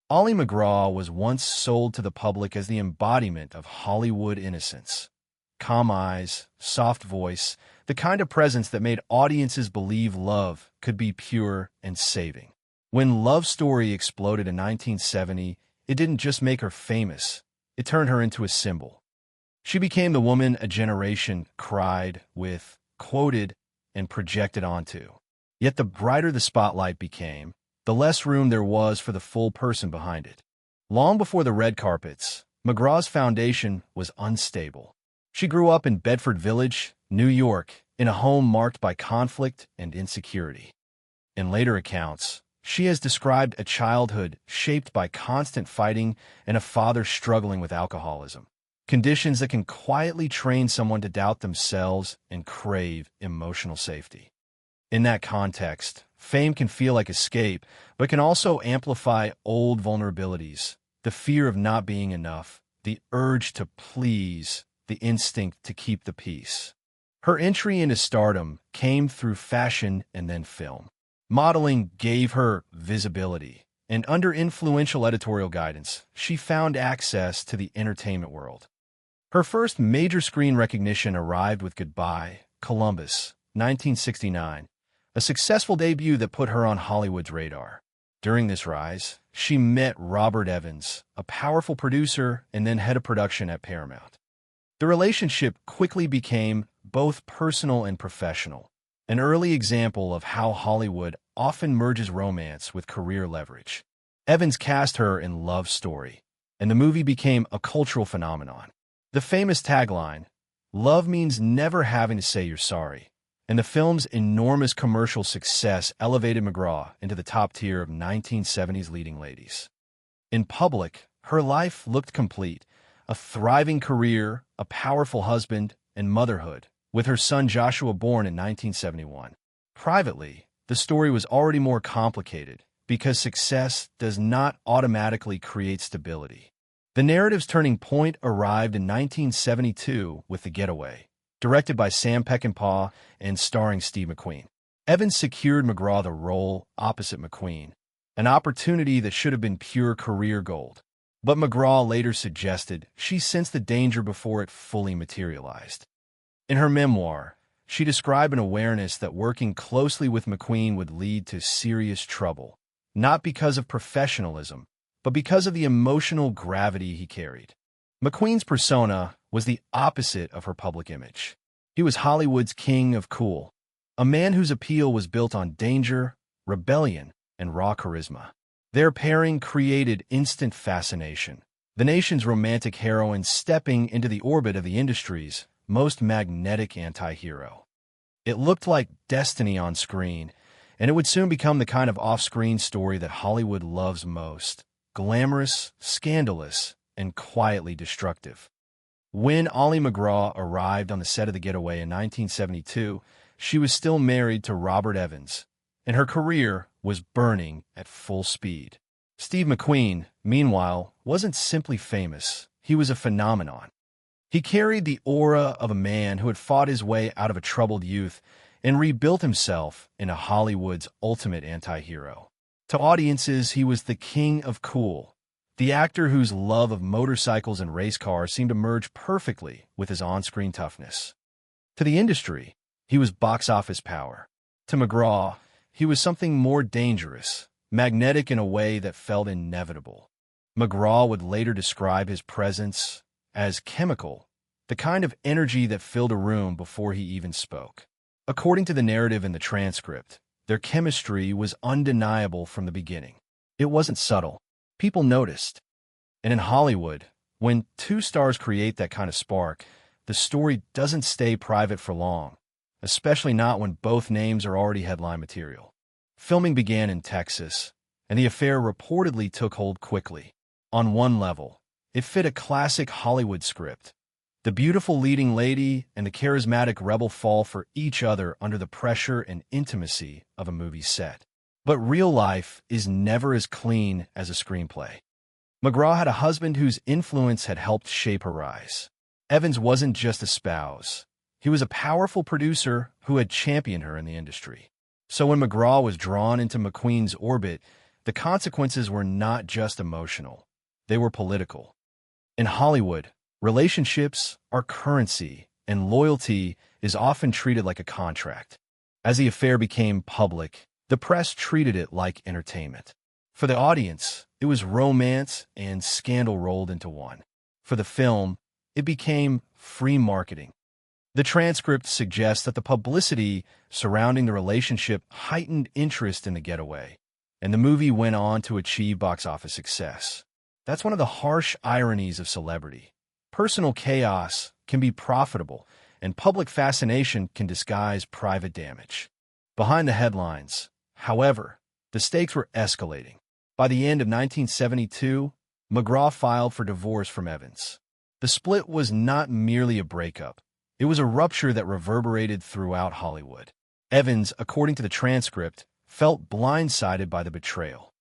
Ollie MacGraw was once sold to the public as the embodiment of Hollywood innocence. Calm eyes, soft voice, the kind of presence that made audiences believe love could be pure and saving. When Love Story exploded in 1970, it didn't just make her famous, it turned her into a symbol. She became the woman a generation cried with, quoted, and projected onto. Yet the brighter the spotlight became, the less room there was for the full person behind it. Long before the red carpets, MacGraw's foundation was unstable. She grew up in Bedford Village, New York, in a home marked by conflict and insecurity. In later accounts, she has described a childhood shaped by constant fighting and a father struggling with alcoholism, conditions that can quietly train someone to doubt themselves and crave emotional safety. In that context, fame can feel like escape, but can also amplify old vulnerabilities, the fear of not being enough, the urge to please, the instinct to keep the peace. Her entry into stardom came through fashion and then film. Modeling gave her visibility, and under influential editorial guidance, she found access to the entertainment world. Her first major screen recognition arrived with Goodbye, Columbus, 1969, a successful debut that put her on Hollywood's radar. During this rise, she met Robert Evans, a powerful producer and then head of production at Paramount. The relationship quickly became both personal and professional, an early example of how Hollywood often merges romance with career leverage. Evans cast her in Love Story, and the movie became a cultural phenomenon. The famous tagline, "Love means never having to say you're sorry," and the film's enormous commercial success elevated MacGraw into the top tier of 1970s leading ladies. In public, her life looked complete, a thriving career, a powerful husband, and motherhood, with her son Joshua born in 1971. Privately, the story was already more complicated because success does not automatically create stability. The narrative's turning point arrived in 1972 with The Getaway, directed by Sam Peckinpah and starring Steve McQueen. Evans secured MacGraw the role opposite McQueen, an opportunity that should have been pure career gold. But MacGraw later suggested she sensed the danger before it fully materialized. In her memoir, she described an awareness that working closely with McQueen would lead to serious trouble, not because of professionalism, but because of the emotional gravity he carried. McQueen's persona was the opposite of her public image. He was Hollywood's king of cool, a man whose appeal was built on danger, rebellion, and raw charisma. Their pairing created instant fascination, the nation's romantic heroine stepping into the orbit of the industry's most magnetic anti-hero. It looked like destiny on screen, and it would soon become the kind of off-screen story that Hollywood loves most: glamorous, scandalous, and quietly destructive. When Ollie MacGraw arrived on the set of The Getaway in 1972, she was still married to Robert Evans, and her career was burning at full speed. Steve McQueen, meanwhile, wasn't simply famous, he was a phenomenon. He carried the aura of a man who had fought his way out of a troubled youth and rebuilt himself into Hollywood's ultimate anti-hero. To audiences, he was the king of cool, the actor whose love of motorcycles and race cars seemed to merge perfectly with his on-screen toughness. To the industry, he was box office power. To MacGraw, he was something more dangerous, magnetic in a way that felt inevitable. MacGraw would later describe his presence as chemical, the kind of energy that filled a room before he even spoke. According to the narrative in the transcript, their chemistry was undeniable from the beginning. It wasn't subtle. People noticed. And in Hollywood, when two stars create that kind of spark, the story doesn't stay private for long, especially not when both names are already headline material. Filming began in Texas, and the affair reportedly took hold quickly. On one level, it fit a classic Hollywood script. The beautiful leading lady and the charismatic rebel fall for each other under the pressure and intimacy of a movie set. But real life is never as clean as a screenplay. MacGraw had a husband whose influence had helped shape her rise. Evans wasn't just a spouse. He was a powerful producer who had championed her in the industry. So when MacGraw was drawn into McQueen's orbit, the consequences were not just emotional, they were political. In Hollywood, relationships are currency, and loyalty is often treated like a contract. As the affair became public, the press treated it like entertainment. For the audience, it was romance and scandal rolled into one. For the film, it became free marketing. The transcript suggests that the publicity surrounding the relationship heightened interest in the getaway, and the movie went on to achieve box office success. That's one of the harsh ironies of celebrity. Personal chaos can be profitable, and public fascination can disguise private damage. Behind the headlines, however, the stakes were escalating. By the end of 1972, MacGraw filed for divorce from Evans. The split was not merely a breakup. It was a rupture that reverberated throughout Hollywood. Evans, according to the transcript, felt blindsided by the betrayal.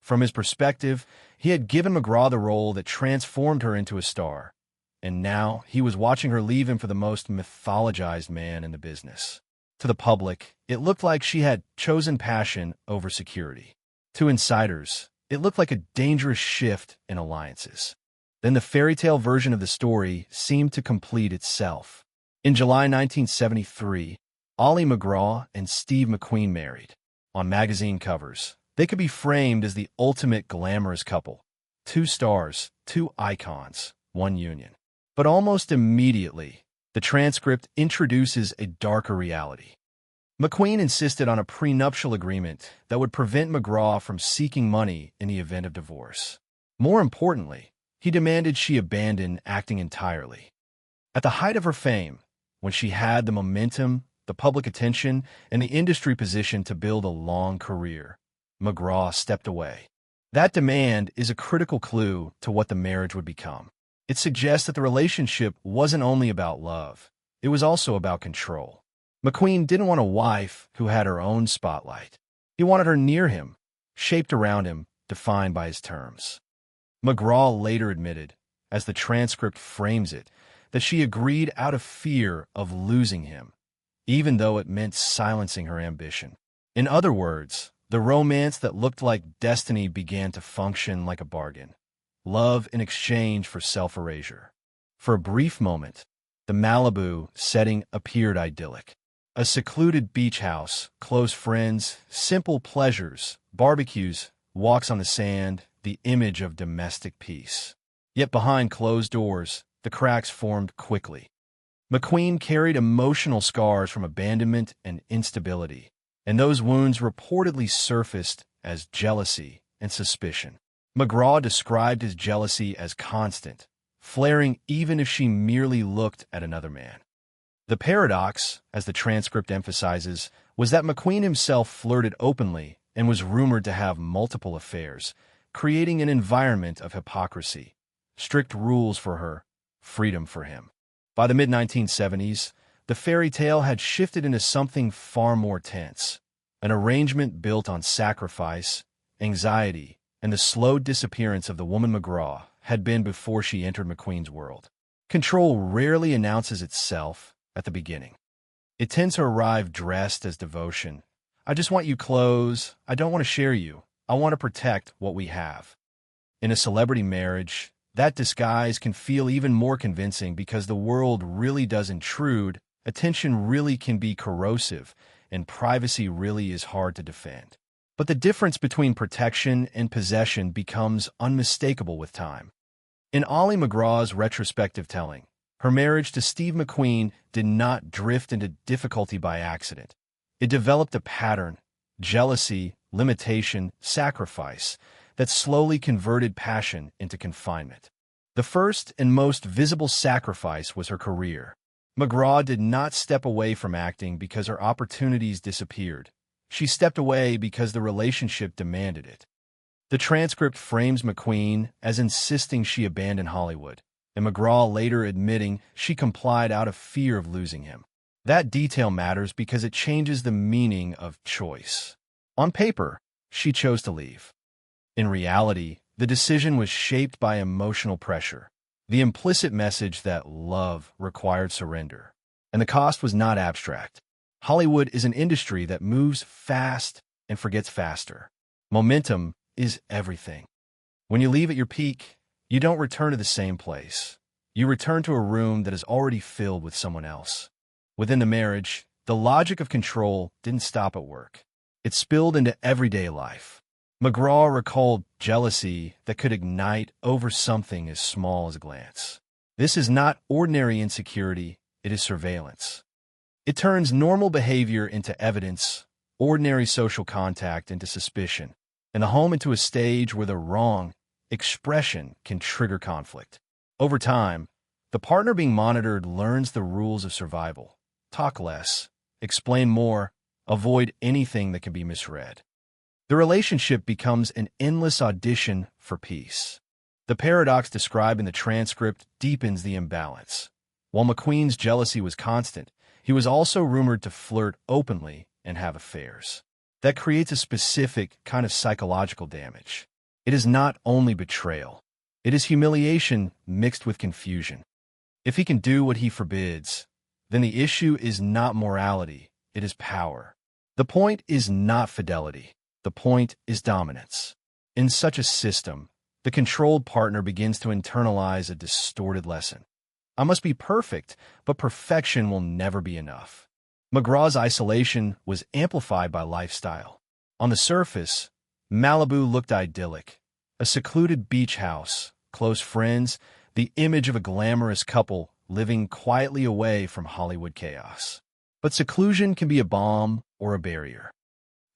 From his perspective, he had given MacGraw the role that transformed her into a star, and now he was watching her leave him for the most mythologized man in the business. To the public, it looked like she had chosen passion over security. To insiders, it looked like a dangerous shift in alliances. Then the fairy tale version of the story seemed to complete itself. In July 1973, Ollie MacGraw and Steve McQueen married. On magazine covers, they could be framed as the ultimate glamorous couple. Two stars, two icons, one union. But almost immediately, the transcript introduces a darker reality. McQueen insisted on a prenuptial agreement that would prevent MacGraw from seeking money in the event of divorce. More importantly, he demanded she abandon acting entirely. At the height of her fame, when she had the momentum, the public attention, and the industry position to build a long career, MacGraw stepped away. That demand is a critical clue to what the marriage would become. It suggests that the relationship wasn't only about love, it was also about control. McQueen didn't want a wife who had her own spotlight. He wanted her near him, shaped around him, defined by his terms. MacGraw later admitted, as the transcript frames it, that she agreed out of fear of losing him, even though it meant silencing her ambition. In other words, the romance that looked like destiny began to function like a bargain. Love in exchange for self-erasure. For a brief moment, the Malibu setting appeared idyllic. A secluded beach house, close friends, simple pleasures, barbecues, walks on the sand, the image of domestic peace. Yet behind closed doors, the cracks formed quickly. McQueen carried emotional scars from abandonment and instability, and those wounds reportedly surfaced as jealousy and suspicion. MacGraw described his jealousy as constant, flaring even if she merely looked at another man. The paradox, as the transcript emphasizes, was that McQueen himself flirted openly and was rumored to have multiple affairs, creating an environment of hypocrisy. Strict rules for her, freedom for him. By the mid-1970s, the fairy tale had shifted into something far more tense, an arrangement built on sacrifice, anxiety, and the slow disappearance of the woman MacGraw had been before she entered McQueen's world. Control rarely announces itself at the beginning. It tends to arrive dressed as devotion. I just want you close. I don't want to share you. I want to protect what we have. In a celebrity marriage, that disguise can feel even more convincing because the world really does intrude, attention really can be corrosive, and privacy really is hard to defend. But the difference between protection and possession becomes unmistakable with time. In Ollie MacGraw's retrospective telling, her marriage to Steve McQueen did not drift into difficulty by accident. It developed a pattern, jealousy, limitation, sacrifice, that slowly converted passion into confinement. The first and most visible sacrifice was her career. MacGraw did not step away from acting because her opportunities disappeared. She stepped away because the relationship demanded it. The transcript frames McQueen as insisting she abandon Hollywood, and MacGraw later admitting she complied out of fear of losing him. That detail matters because it changes the meaning of choice. On paper, she chose to leave. In reality, the decision was shaped by emotional pressure, the implicit message that love required surrender. And the cost was not abstract. Hollywood is an industry that moves fast and forgets faster. Momentum is everything. When you leave at your peak, you don't return to the same place. You return to a room that is already filled with someone else. Within the marriage, the logic of control didn't stop at work. It spilled into everyday life. MacGraw recalled jealousy that could ignite over something as small as a glance. This is not ordinary insecurity, it is surveillance. It turns normal behavior into evidence, ordinary social contact into suspicion, and the home into a stage where the wrong expression can trigger conflict. Over time, the partner being monitored learns the rules of survival. Talk less, explain more, avoid anything that can be misread. The relationship becomes an endless audition for peace. The paradox described in the transcript deepens the imbalance. While McQueen's jealousy was constant, he was also rumored to flirt openly and have affairs. That creates a specific kind of psychological damage. It is not only betrayal. It is humiliation mixed with confusion. If he can do what he forbids, then the issue is not morality, it is power. The point is not fidelity. The point is dominance. In such a system, the controlled partner begins to internalize a distorted lesson. I must be perfect, but perfection will never be enough. MacGraw's isolation was amplified by lifestyle. On the surface, Malibu looked idyllic. A secluded beach house, close friends, the image of a glamorous couple living quietly away from Hollywood chaos. But seclusion can be a balm or a barrier.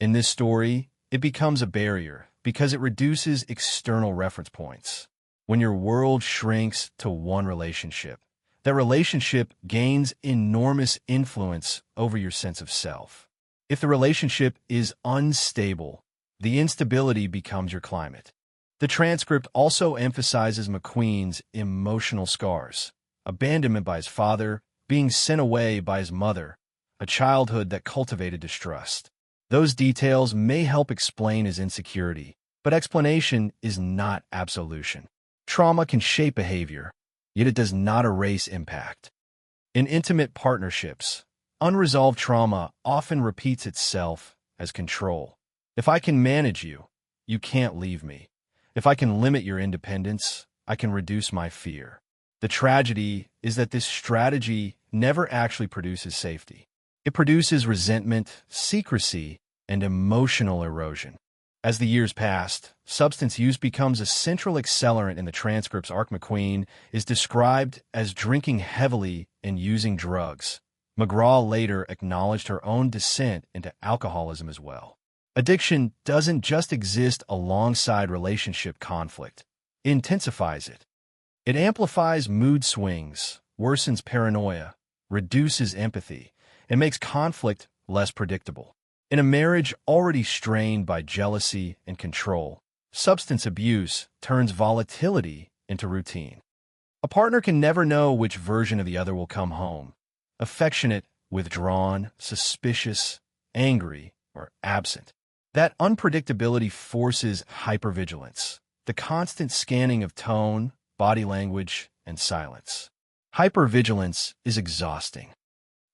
In this story, it becomes a barrier because it reduces external reference points. When your world shrinks to one relationship, that relationship gains enormous influence over your sense of self. If the relationship is unstable, the instability becomes your climate. The transcript also emphasizes McQueen's emotional scars: abandonment by his father, being sent away by his mother, a childhood that cultivated distrust. Those details may help explain his insecurity, but explanation is not absolution. Trauma can shape behavior, yet it does not erase impact. In intimate partnerships, unresolved trauma often repeats itself as control. If I can manage you, you can't leave me. If I can limit your independence, I can reduce my fear. The tragedy is that this strategy never actually produces safety. It produces resentment, secrecy, and emotional erosion. As the years passed, substance use becomes a central accelerant in the transcript's arc. McQueen is described as drinking heavily and using drugs. MacGraw later acknowledged her own descent into alcoholism as well. Addiction doesn't just exist alongside relationship conflict. It intensifies it. It amplifies mood swings, worsens paranoia, reduces empathy, and makes conflict less predictable. In a marriage already strained by jealousy and control, substance abuse turns volatility into routine. A partner can never know which version of the other will come home: affectionate, withdrawn, suspicious, angry, or absent. That unpredictability forces hypervigilance, the constant scanning of tone, body language, and silence. Hypervigilance is exhausting.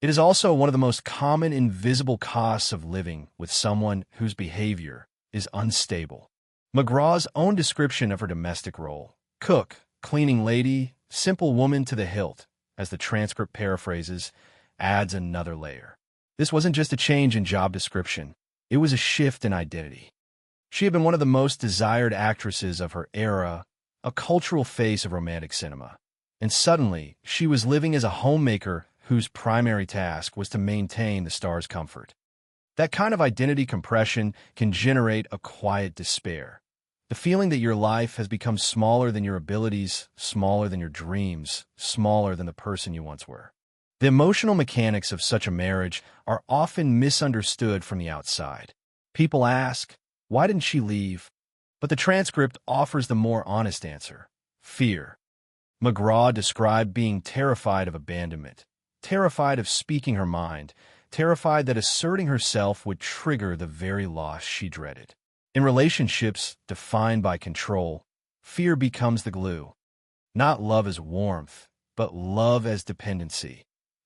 It is also one of the most common invisible costs of living with someone whose behavior is unstable. MacGraw's own description of her domestic role: cook, cleaning lady, simple woman to the hilt, as the transcript paraphrases, adds another layer. This wasn't just a change in job description, it was a shift in identity. She had been one of the most desired actresses of her era, a cultural face of romantic cinema. And suddenly, she was living as a homemaker whose primary task was to maintain the star's comfort. That kind of identity compression can generate a quiet despair. The feeling that your life has become smaller than your abilities, smaller than your dreams, smaller than the person you once were. The emotional mechanics of such a marriage are often misunderstood from the outside. People ask, why didn't she leave? But the transcript offers the more honest answer: fear. MacGraw described being terrified of abandonment, terrified of speaking her mind, terrified that asserting herself would trigger the very loss she dreaded. In relationships defined by control, fear becomes the glue. Not love as warmth, but love as dependency.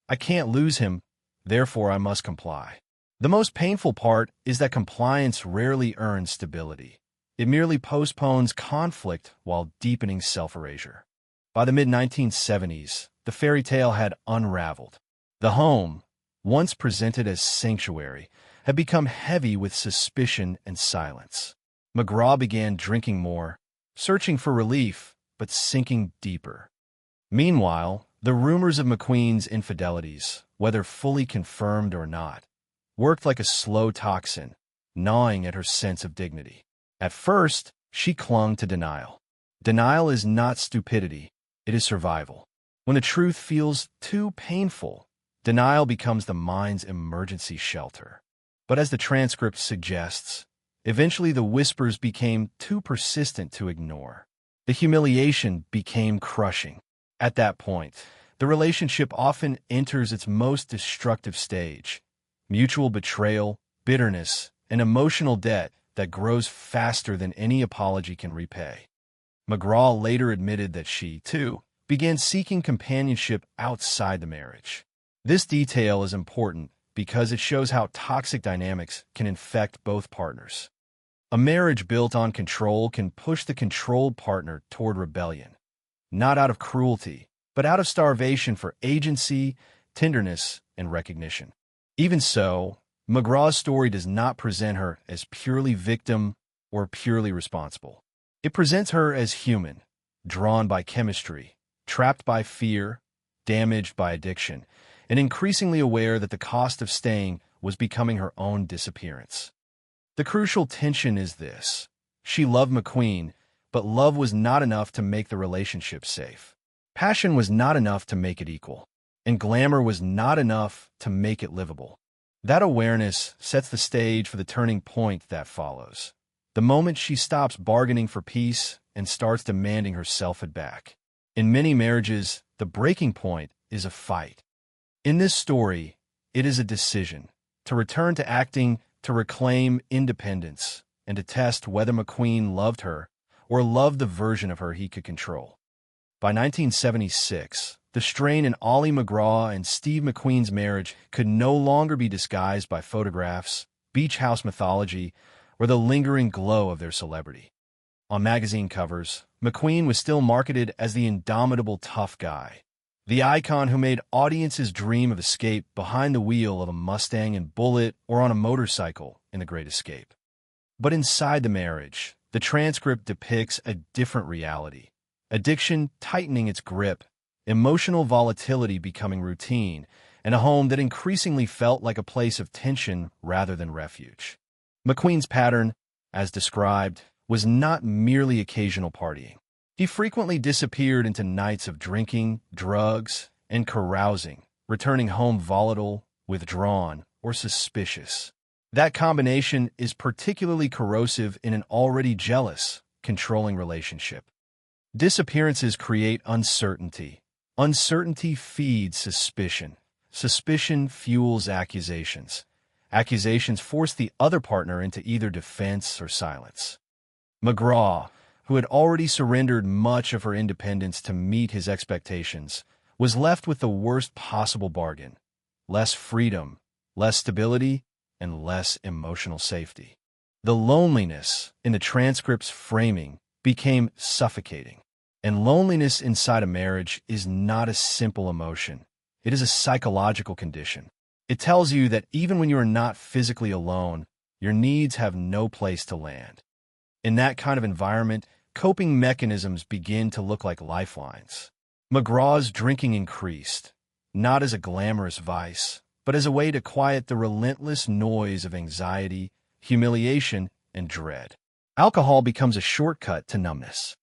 I can't lose him, therefore I must comply. The most painful part is that compliance rarely earns stability. It merely postpones conflict while deepening self-erasure. By the mid-1970s, the fairy tale had unraveled. The home, once presented as sanctuary, had become heavy with suspicion and silence. MacGraw began drinking more, searching for relief, but sinking deeper. Meanwhile, the rumors of McQueen's infidelities, whether fully confirmed or not, worked like a slow toxin, gnawing at her sense of dignity. At first, she clung to denial. Denial is not stupidity, it is survival. When the truth feels too painful, denial becomes the mind's emergency shelter. But as the transcript suggests, eventually the whispers became too persistent to ignore. The humiliation became crushing. At that point, the relationship often enters its most destructive stage: mutual betrayal, bitterness, and emotional debt that grows faster than any apology can repay. MacGraw later admitted that she, too, began seeking companionship outside the marriage. This detail is important because it shows how toxic dynamics can infect both partners. A marriage built on control can push the controlled partner toward rebellion, not out of cruelty, but out of starvation for agency, tenderness, and recognition. Even so, MacGraw's story does not present her as purely victim or purely responsible. It presents her as human, drawn by chemistry, trapped by fear, damaged by addiction, and increasingly aware that the cost of staying was becoming her own disappearance. The crucial tension is this: she loved McQueen, but love was not enough to make the relationship safe. Passion was not enough to make it equal, and glamour was not enough to make it livable. That awareness sets the stage for the turning point that follows, the moment she stops bargaining for peace and starts demanding her selfhood back. In many marriages, the breaking point is a fight. In this story, it is a decision to return to acting, to reclaim independence, and to test whether McQueen loved her or loved the version of her he could control. By 1976, the strain in Ollie MacGraw and Steve McQueen's marriage could no longer be disguised by photographs, beach house mythology, or the lingering glow of their celebrity. On magazine covers, McQueen was still marketed as the indomitable tough guy, the icon who made audiences dream of escape behind the wheel of a Mustang and Bullitt or on a motorcycle in The Great Escape. But inside the marriage, the transcript depicts a different reality: addiction tightening its grip, emotional volatility becoming routine, and a home that increasingly felt like a place of tension rather than refuge. McQueen's pattern, as described, was not merely occasional partying. He frequently disappeared into nights of drinking, drugs, and carousing, returning home volatile, withdrawn, or suspicious. That combination is particularly corrosive in an already jealous, controlling relationship. Disappearances create uncertainty. Uncertainty feeds suspicion. Suspicion fuels accusations. Accusations force the other partner into either defense or silence. MacGraw, who had already surrendered much of her independence to meet his expectations, was left with the worst possible bargain: less freedom, less stability, and less emotional safety. The loneliness in the transcript's framing became suffocating. And loneliness inside a marriage is not a simple emotion. It is a psychological condition. It tells you that even when you are not physically alone, your needs have no place to land. In that kind of environment, coping mechanisms begin to look like lifelines. MacGraw's drinking increased, not as a glamorous vice, but as a way to quiet the relentless noise of anxiety, humiliation, and dread. Alcohol becomes a shortcut to numbness.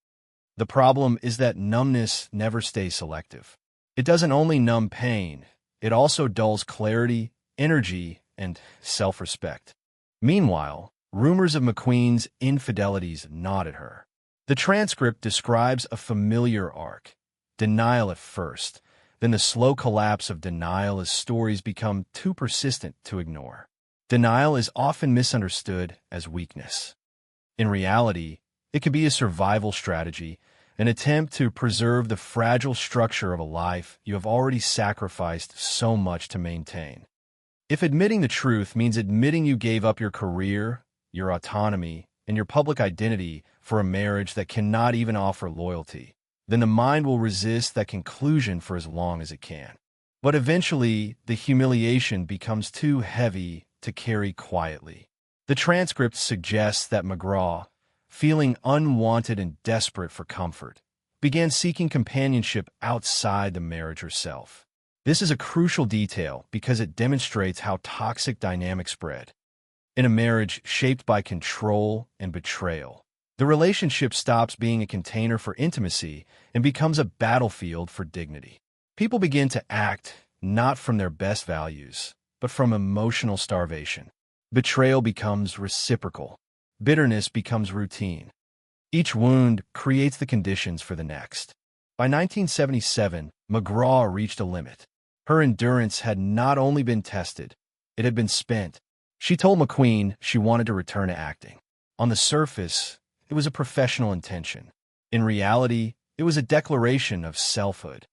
The problem is that numbness never stays selective. It doesn't only numb pain, it also dulls clarity, energy, and self-respect. Meanwhile, rumors of McQueen's infidelities gnawed at her. The transcript describes a familiar arc: denial at first, then the slow collapse of denial as stories become too persistent to ignore. Denial is often misunderstood as weakness. In reality, it could be a survival strategy, an attempt to preserve the fragile structure of a life you have already sacrificed so much to maintain. If admitting the truth means admitting you gave up your career, your autonomy, and your public identity for a marriage that cannot even offer loyalty, then the mind will resist that conclusion for as long as it can. But eventually, the humiliation becomes too heavy to carry quietly. The transcript suggests that MacGraw, feeling unwanted and desperate for comfort, began seeking companionship outside the marriage herself. This is a crucial detail because it demonstrates how toxic dynamics spread. In a marriage shaped by control and betrayal, the relationship stops being a container for intimacy and becomes a battlefield for dignity. People begin to act not from their best values, but from emotional starvation. Betrayal becomes reciprocal. Bitterness becomes routine. Each wound creates the conditions for the next. By 1977, MacGraw reached a limit. Her endurance had not only been tested, it had been spent. She told McQueen she wanted to return to acting. On the surface, it was a professional intention. In reality, it was a declaration of selfhood.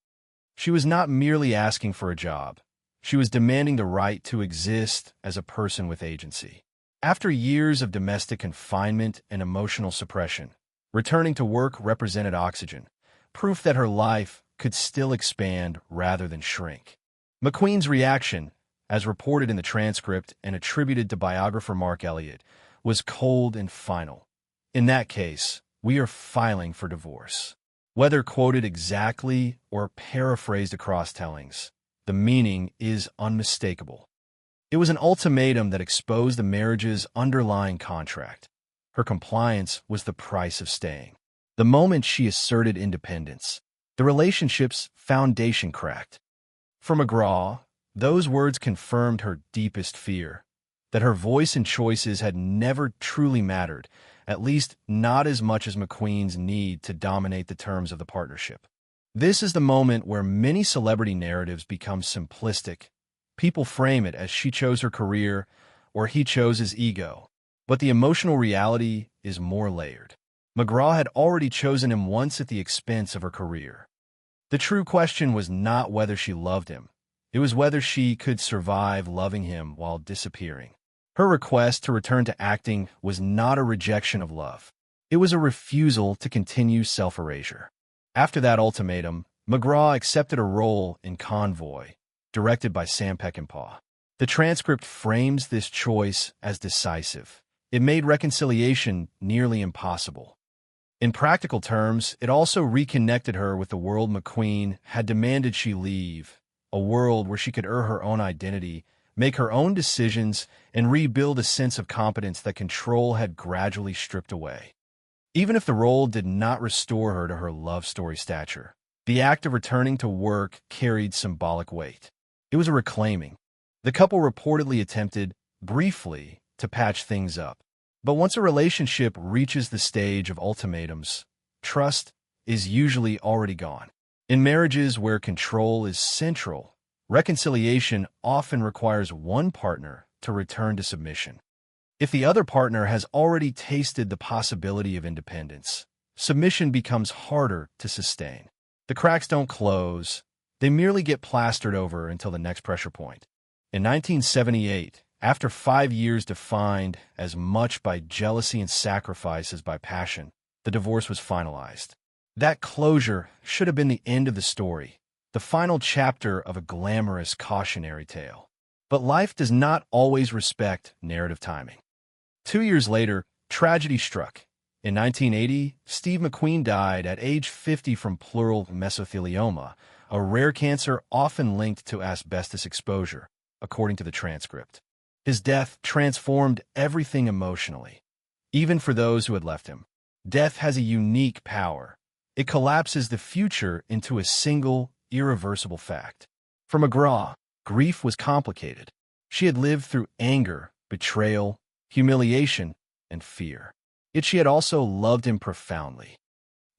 She was not merely asking for a job. She was demanding the right to exist as a person with agency. After years of domestic confinement and emotional suppression, returning to work represented oxygen, proof that her life could still expand rather than shrink. McQueen's reaction, as reported in the transcript and attributed to biographer Mark Elliott, was cold and final. In that case, we are filing for divorce. Whether quoted exactly or paraphrased across tellings, the meaning is unmistakable. It was an ultimatum that exposed the marriage's underlying contract. Her compliance was the price of staying. The moment she asserted independence, the relationship's foundation cracked. For MacGraw, those words confirmed her deepest fear, that her voice and choices had never truly mattered, at least not as much as McQueen's need to dominate the terms of the partnership. This is the moment where many celebrity narratives become simplistic. People frame it as she chose her career or he chose his ego. But the emotional reality is more layered. MacGraw had already chosen him once at the expense of her career. The true question was not whether she loved him. It was whether she could survive loving him while disappearing. Her request to return to acting was not a rejection of love. It was a refusal to continue self-erasure. After that ultimatum, MacGraw accepted a role in Convoy, directed by Sam Peckinpah. The transcript frames this choice as decisive. It made reconciliation nearly impossible. In practical terms, it also reconnected her with the world McQueen had demanded she leave, a world where she could earn her own identity, make her own decisions, and rebuild a sense of competence that control had gradually stripped away. Even if the role did not restore her to her love story stature, the act of returning to work carried symbolic weight. It was a reclaiming. The couple reportedly attempted, briefly, to patch things up. But once a relationship reaches the stage of ultimatums, trust is usually already gone. In marriages where control is central, reconciliation often requires one partner to return to submission. If the other partner has already tasted the possibility of independence, submission becomes harder to sustain. The cracks don't close, they merely get plastered over until the next pressure point. In 1978, after 5 years defined as much by jealousy and sacrifice as by passion, the divorce was finalized. That closure should have been the end of the story, the final chapter of a glamorous cautionary tale. But life does not always respect narrative timing. 2 years later, tragedy struck. In 1980, Steve McQueen died at age 50 from pleural mesothelioma, a rare cancer often linked to asbestos exposure, according to the transcript. His death transformed everything emotionally, even for those who had left him. Death has a unique power. It collapses the future into a single, irreversible fact. For MacGraw, grief was complicated. She had lived through anger, betrayal, humiliation, and fear. Yet she had also loved him profoundly.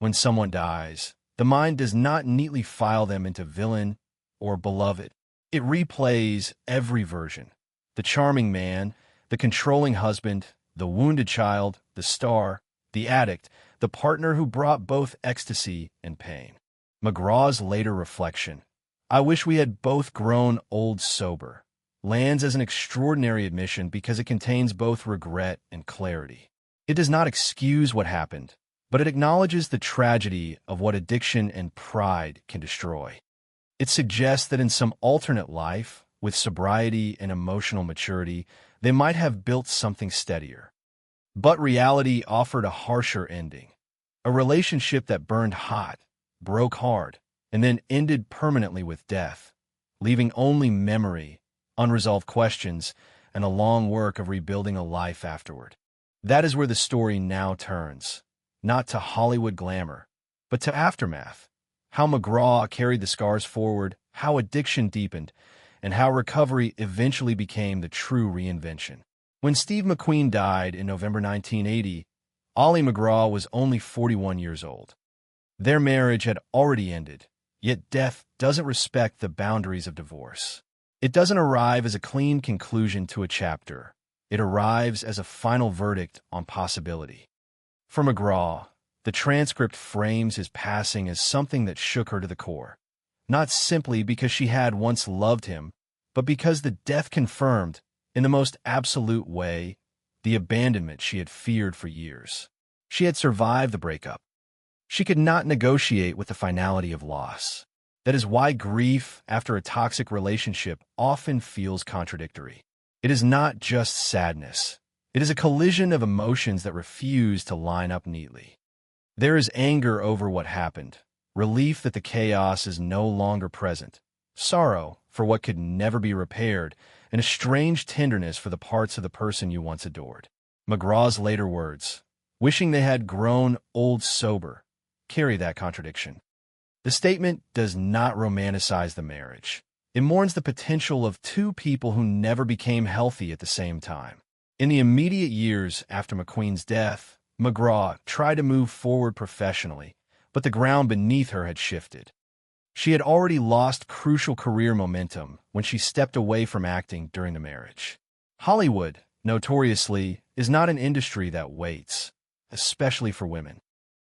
When someone dies, the mind does not neatly file them into villain or beloved. It replays every version. The charming man, the controlling husband, the wounded child, the star, the addict, the partner who brought both ecstasy and pain. MacGraw's later reflection, "I wish we had both grown old sober," lands as an extraordinary admission because it contains both regret and clarity. It does not excuse what happened, but it acknowledges the tragedy of what addiction and pride can destroy. It suggests that in some alternate life, with sobriety and emotional maturity, they might have built something steadier. But reality offered a harsher ending. A relationship that burned hot, broke hard, and then ended permanently with death, leaving only memory, unresolved questions, and a long work of rebuilding a life afterward. That is where the story now turns, not to Hollywood glamour, but to aftermath. How MacGraw carried the scars forward, how addiction deepened, and how recovery eventually became the true reinvention. When Steve McQueen died in November 1980, Ollie MacGraw was only 41 years old. Their marriage had already ended, yet death doesn't respect the boundaries of divorce. It doesn't arrive as a clean conclusion to a chapter. It arrives as a final verdict on possibility. For MacGraw, the transcript frames his passing as something that shook her to the core, not simply because she had once loved him, but because the death confirmed, in the most absolute way, the abandonment she had feared for years. She had survived the breakup. She could not negotiate with the finality of loss. That is why grief after a toxic relationship often feels contradictory. It is not just sadness. It is a collision of emotions that refuse to line up neatly. There is anger over what happened, relief that the chaos is no longer present, sorrow for what could never be repaired, and a strange tenderness for the parts of the person you once adored. MacGraw's later words, wishing they had grown old sober, carry that contradiction. The statement does not romanticize the marriage. It mourns the potential of two people who never became healthy at the same time. In the immediate years after McQueen's death, MacGraw tried to move forward professionally, but the ground beneath her had shifted. She had already lost crucial career momentum when she stepped away from acting during the marriage. Hollywood, notoriously, is not an industry that waits, especially for women.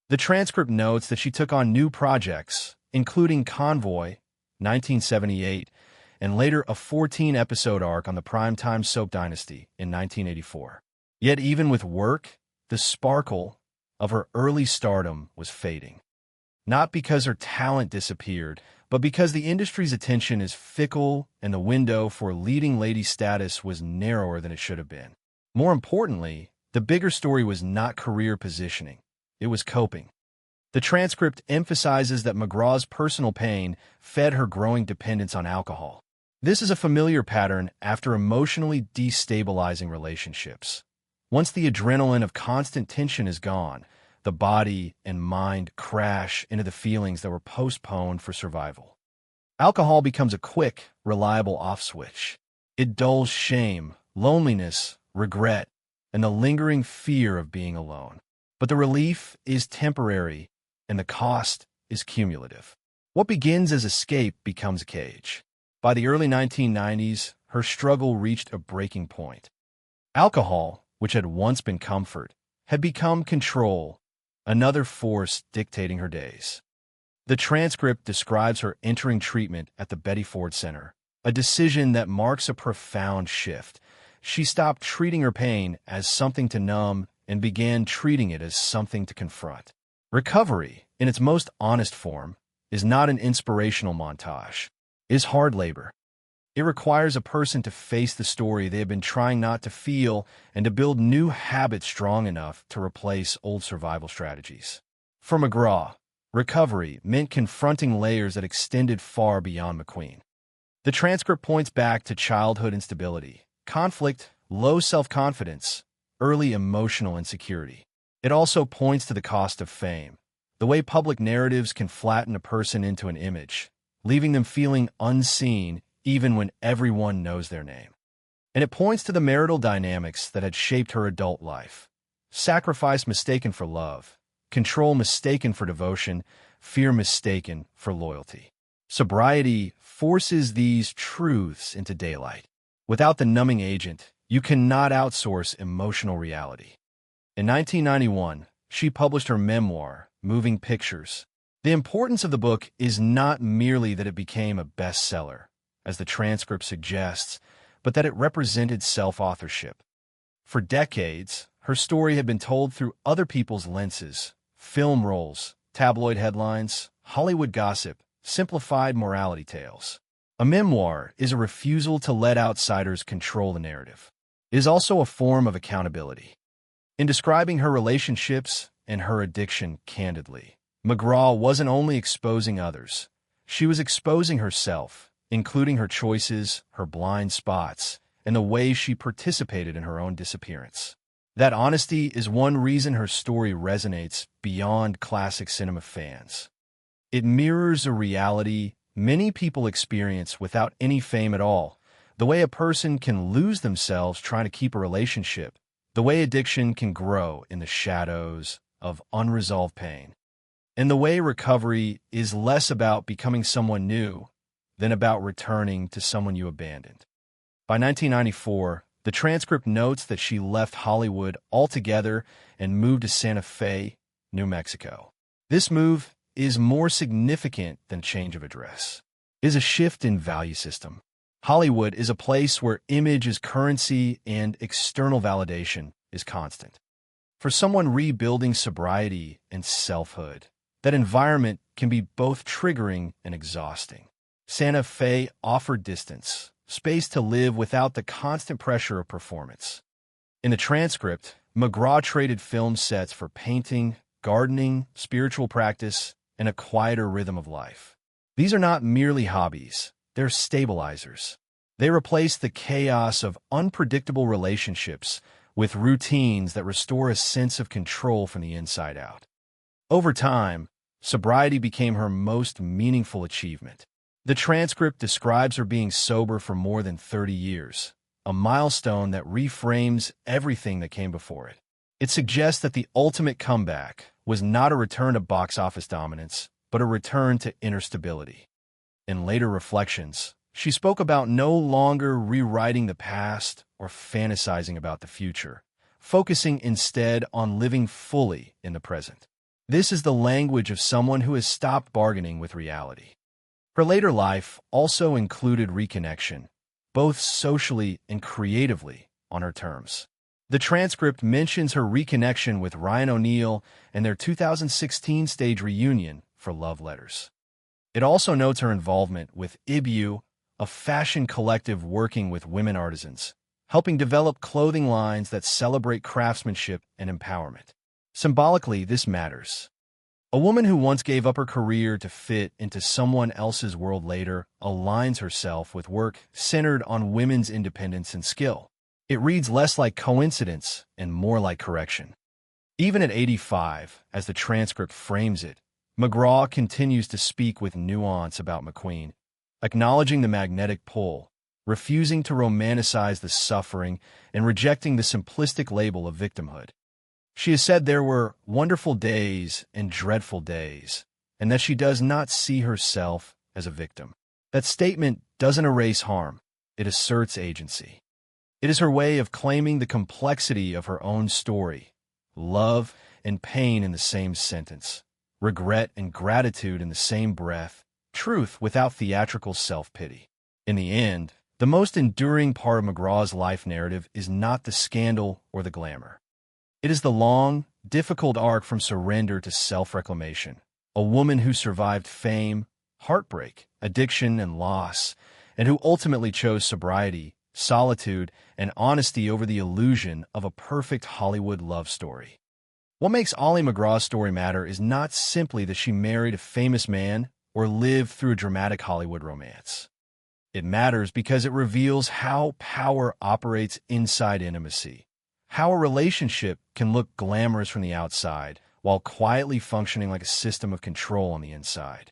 The transcript notes that she took on new projects, including Convoy, 1978, and later a 14-episode arc on the primetime soap Dynasty in 1984. Yet even with work, the sparkle of her early stardom was fading. Not because her talent disappeared, but because the industry's attention is fickle and the window for leading lady status was narrower than it should have been. More importantly, the bigger story was not career positioning. It was coping. The transcript emphasizes that MacGraw's personal pain fed her growing dependence on alcohol. This is a familiar pattern after emotionally destabilizing relationships. Once the adrenaline of constant tension is gone, the body and mind crash into the feelings that were postponed for survival. Alcohol becomes a quick, reliable off-switch. It dulls shame, loneliness, regret, and the lingering fear of being alone. But the relief is temporary, and the cost is cumulative. What begins as escape becomes a cage. By the early 1990s, her struggle reached a breaking point. Alcohol, which had once been comfort, had become control, another force dictating her days. The transcript describes her entering treatment at the Betty Ford Center, a decision that marks a profound shift. She stopped treating her pain as something to numb and began treating it as something to confront. Recovery, in its most honest form, is not an inspirational montage. It is hard labor. It requires a person to face the story they have been trying not to feel and to build new habits strong enough to replace old survival strategies. For MacGraw, recovery meant confronting layers that extended far beyond McQueen. The transcript points back to childhood instability, conflict, low self-confidence, early emotional insecurity. It also points to the cost of fame, the way public narratives can flatten a person into an image, leaving them feeling unseen even when everyone knows their name. And it points to the marital dynamics that had shaped her adult life. Sacrifice mistaken for love, control mistaken for devotion, fear mistaken for loyalty. Sobriety forces these truths into daylight. Without the numbing agent, you cannot outsource emotional reality. In 1991, she published her memoir, Moving Pictures. The importance of the book is not merely that it became a bestseller, as the transcript suggests, but that it represented self-authorship. For decades, her story had been told through other people's lenses: film roles, tabloid headlines, Hollywood gossip, simplified morality tales. A memoir is a refusal to let outsiders control the narrative. It is also a form of accountability. In describing her relationships and her addiction candidly, MacGraw wasn't only exposing others, she was exposing herself, including her choices, her blind spots, and the way she participated in her own disappearance. That honesty is one reason her story resonates beyond classic cinema fans. It mirrors a reality many people experience without any fame at all: the way a person can lose themselves trying to keep a relationship, the way addiction can grow in the shadows of unresolved pain, and the way recovery is less about becoming someone new than about returning to someone you abandoned. By 1994, the transcript notes that she left Hollywood altogether and moved to Santa Fe, New Mexico. This move is more significant than a change of address. It is a shift in value system. Hollywood is a place where image is currency and external validation is constant. For someone rebuilding sobriety and selfhood, that environment can be both triggering and exhausting. Santa Fe offered distance, space to live without the constant pressure of performance. In the transcript, MacGraw traded film sets for painting, gardening, spiritual practice, and a quieter rhythm of life. These are not merely hobbies, they're stabilizers. They replace the chaos of unpredictable relationships with routines that restore a sense of control from the inside out. Over time, sobriety became her most meaningful achievement. The transcript describes her being sober for more than 30 years, a milestone that reframes everything that came before it. It suggests that the ultimate comeback was not a return to box office dominance, but a return to inner stability. In later reflections, she spoke about no longer rewriting the past or fantasizing about the future, focusing instead on living fully in the present. This is the language of someone who has stopped bargaining with reality. Her later life also included reconnection, both socially and creatively, on her terms. The transcript mentions her reconnection with Ryan O'Neal and their 2016 stage reunion for Love Letters. It also notes her involvement with IBU, a fashion collective working with women artisans, helping develop clothing lines that celebrate craftsmanship and empowerment. Symbolically, this matters. A woman who once gave up her career to fit into someone else's world later aligns herself with work centered on women's independence and skill. It reads less like coincidence and more like correction. Even at 85, as the transcript frames it, MacGraw continues to speak with nuance about McQueen, acknowledging the magnetic pull, refusing to romanticize the suffering, and rejecting the simplistic label of victimhood. She has said there were wonderful days and dreadful days, and that she does not see herself as a victim. That statement doesn't erase harm, it asserts agency. It is her way of claiming the complexity of her own story: love and pain in the same sentence, regret and gratitude in the same breath, truth without theatrical self-pity. In the end, the most enduring part of MacGraw's life narrative is not the scandal or the glamour. It is the long, difficult arc from surrender to self-reclamation. A woman who survived fame, heartbreak, addiction, and loss, and who ultimately chose sobriety, solitude, and honesty over the illusion of a perfect Hollywood love story. What makes Ollie MacGraw's story matter is not simply that she married a famous man or lived through a dramatic Hollywood romance. It matters because it reveals how power operates inside intimacy, how a relationship can look glamorous from the outside while quietly functioning like a system of control on the inside.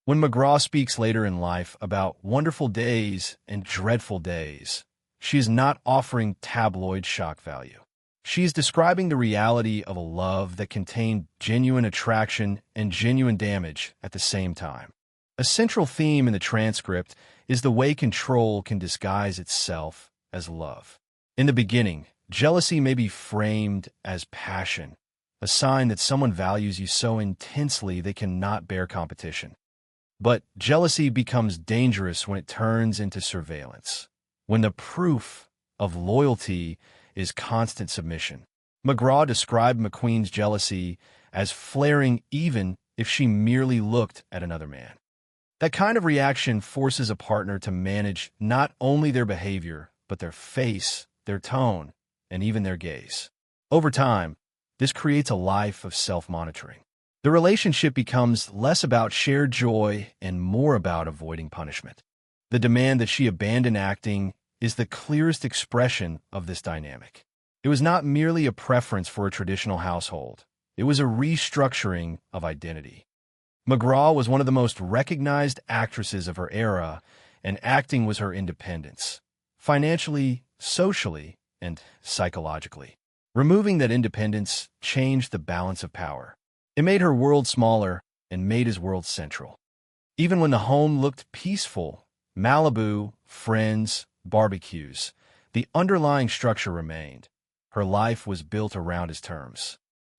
When MacGraw speaks later in life about wonderful days and dreadful days, she is not offering tabloid shock value. She is describing the reality of a love that contained genuine attraction and genuine damage at the same time. A central theme in the transcript is the way control can disguise itself as love. In the beginning, jealousy may be framed as passion, a sign that someone values you so intensely they cannot bear competition. But jealousy becomes dangerous when it turns into surveillance, when the proof of loyalty is constant submission. MacGraw described McQueen's jealousy as flaring even if she merely looked at another man. That kind of reaction forces a partner to manage not only their behavior, but their face, their tone, and even their gaze. Over time, this creates a life of self-monitoring. The relationship becomes less about shared joy and more about avoiding punishment. The demand that she abandon acting is the clearest expression of this dynamic. It was not merely a preference for a traditional household. It was a restructuring of identity. MacGraw was one of the most recognized actresses of her era, and acting was her independence, financially, socially, and psychologically. Removing that independence changed the balance of power. It made her world smaller and made his world central. Even when the home looked peaceful, Malibu, friends, barbecues, the underlying structure remained. Her life was built around his terms.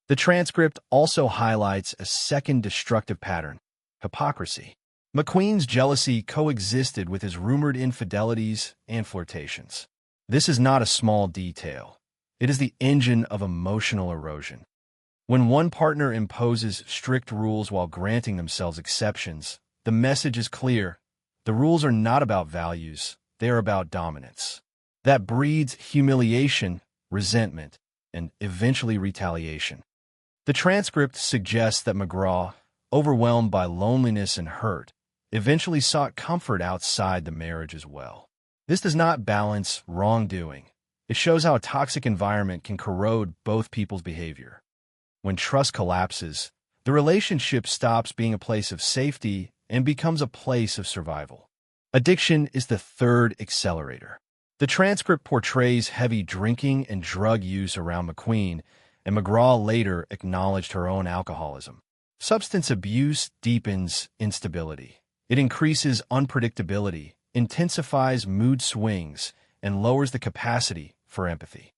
The transcript also highlights a second destructive pattern: hypocrisy. McQueen's jealousy coexisted with his rumored infidelities and flirtations. This is not a small detail. It is the engine of emotional erosion. When one partner imposes strict rules while granting themselves exceptions, the message is clear. The rules are not about values, they are about dominance. That breeds humiliation, resentment, and eventually retaliation. The transcript suggests that MacGraw, overwhelmed by loneliness and hurt, eventually sought comfort outside the marriage as well. This does not balance wrongdoing. It shows how a toxic environment can corrode both people's behavior. When trust collapses, the relationship stops being a place of safety and becomes a place of survival. Addiction is the third accelerator. The transcript portrays heavy drinking and drug use around McQueen, and MacGraw later acknowledged her own alcoholism. Substance abuse deepens instability. It increases unpredictability, intensifies mood swings, and lowers the capacity for empathy.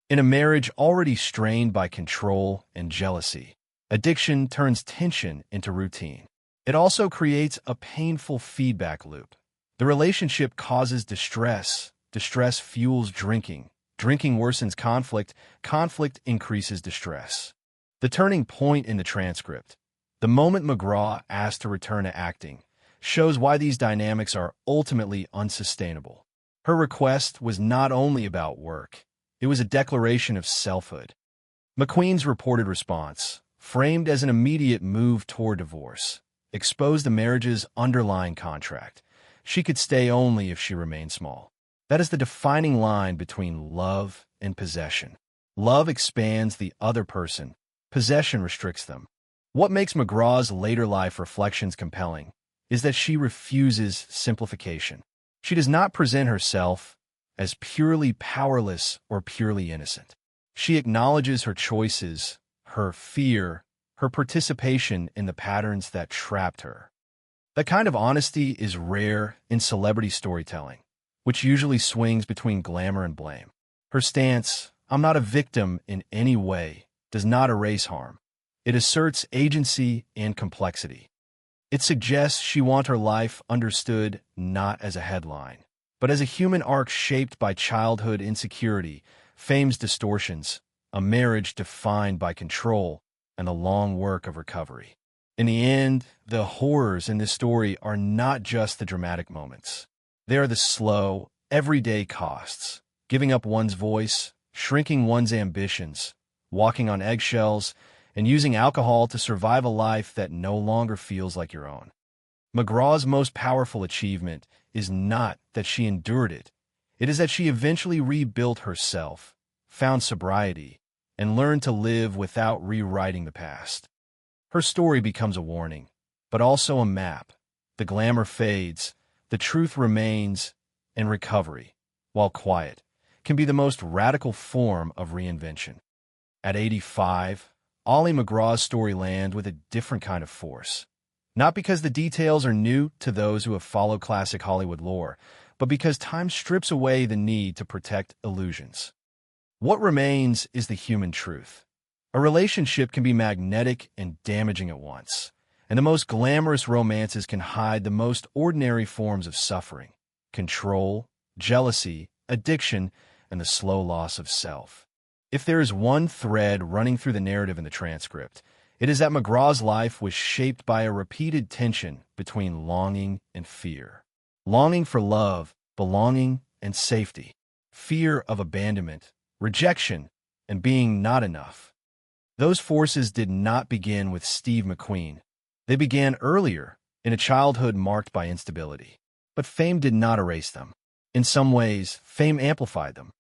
In a marriage already strained by control and jealousy, addiction turns tension into routine. It also creates a painful feedback loop. The relationship causes distress. Distress fuels drinking. Drinking worsens conflict. Conflict increases distress. The turning point in the transcript, the moment MacGraw asked to return to acting, shows why these dynamics are ultimately unsustainable. Her request was not only about work. It was a declaration of selfhood. McQueen's reported response, framed as an immediate move toward divorce, exposed the marriage's underlying contract. She could stay only if she remained small. That is the defining line between love and possession. Love expands the other person. Possession restricts them. What makes MacGraw's later life reflections compelling is that she refuses simplification. She does not present herself as purely powerless or purely innocent. She acknowledges her choices, her fear, her participation in the patterns that trapped her. That kind of honesty is rare in celebrity storytelling, which usually swings between glamour and blame. Her stance, "I'm not a victim in any way," does not erase harm. It asserts agency and complexity. It suggests she wants her life understood not as a headline, but as a human arc shaped by childhood insecurity, fame's distortions, a marriage defined by control, and a long work of recovery. In the end, the horrors in this story are not just the dramatic moments. They are the slow, everyday costs: giving up one's voice, shrinking one's ambitions, walking on eggshells, and using alcohol to survive a life that no longer feels like your own. MacGraw's most powerful achievement is not that she endured it. It is that she eventually rebuilt herself, found sobriety, and learned to live without rewriting the past. Her story becomes a warning, but also a map. The glamour fades, the truth remains, and recovery, while quiet, can be the most radical form of reinvention. At 85, Ollie MacGraw's story lands with a different kind of force. Not because the details are new to those who have followed classic Hollywood lore, but because time strips away the need to protect illusions. What remains is the human truth. A relationship can be magnetic and damaging at once, and the most glamorous romances can hide the most ordinary forms of suffering: control, jealousy, addiction, and the slow loss of self. If there is one thread running through the narrative in the transcript, it is that MacGraw's life was shaped by a repeated tension between longing and fear. Longing for love, belonging, and safety. Fear of abandonment, rejection, and being not enough. Those forces did not begin with Steve McQueen. They began earlier, in a childhood marked by instability. But fame did not erase them. In some ways, fame amplified them.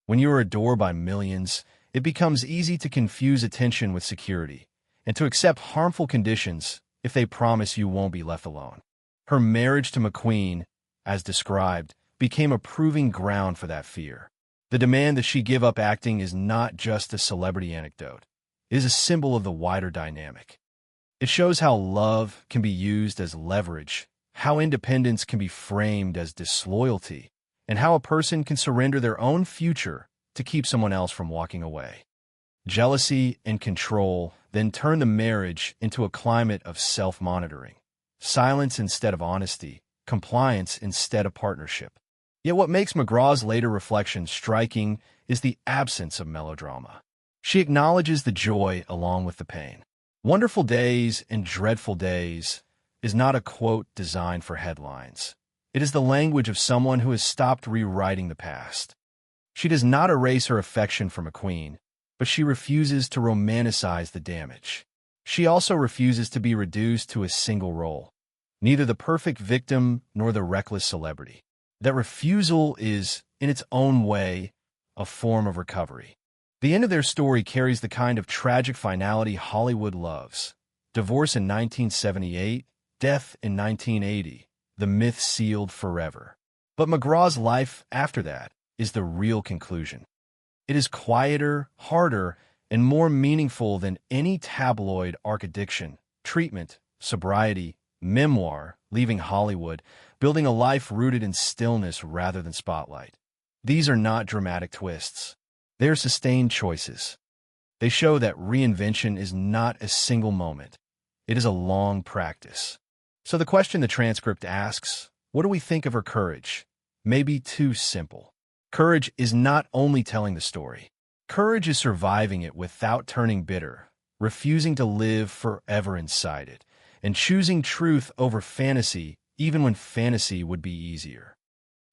When you are adored by millions, it becomes easy to confuse attention with security, and to accept harmful conditions if they promise you won't be left alone. Her marriage to McQueen, as described, became a proving ground for that fear. The demand that she give up acting is not just a celebrity anecdote. It is a symbol of the wider dynamic. It shows how love can be used as leverage, how independence can be framed as disloyalty, and how a person can surrender their own future to keep someone else from walking away. Jealousy and control then turn the marriage into a climate of self-monitoring, silence instead of honesty, compliance instead of partnership. Yet what makes MacGraw's later reflections striking is the absence of melodrama. She acknowledges the joy along with the pain. Wonderful Days and Dreadful Days is not a quote designed for headlines. It is the language of someone who has stopped rewriting the past. She does not erase her affection for McQueen, but she refuses to romanticize the damage. She also refuses to be reduced to a single role, neither the perfect victim nor the reckless celebrity. That refusal is, in its own way, a form of recovery. The end of their story carries the kind of tragic finality Hollywood loves. Divorce in 1978, death in 1980, the myth sealed forever. But MacGraw's life after that is the real conclusion. It is quieter, harder, and more meaningful than any tabloid arc-addiction, treatment, sobriety, memoir, leaving Hollywood, building a life rooted in stillness rather than spotlight. These are not dramatic twists. They are sustained choices. They show that reinvention is not a single moment. It is a long practice. So the question the transcript asks, what do we think of her courage? May be too simple. Courage is not only telling the story. Courage is surviving it without turning bitter, refusing to live forever inside it, and choosing truth over fantasy even when fantasy would be easier.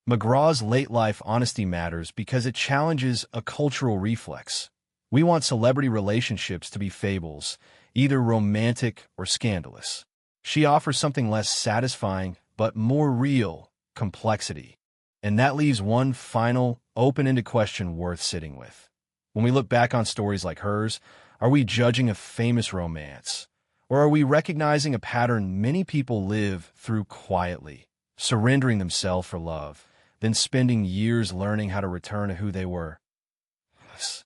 MacGraw's late-life honesty matters because it challenges a cultural reflex. We want celebrity relationships to be fables, either romantic or scandalous. She offers something less satisfying, but more real, complexity. And that leaves one final, open-ended question worth sitting with. When we look back on stories like hers, are we judging a famous romance? Or are we recognizing a pattern many people live through quietly, surrendering themselves for love, then spending years learning how to return to who they were? Yes.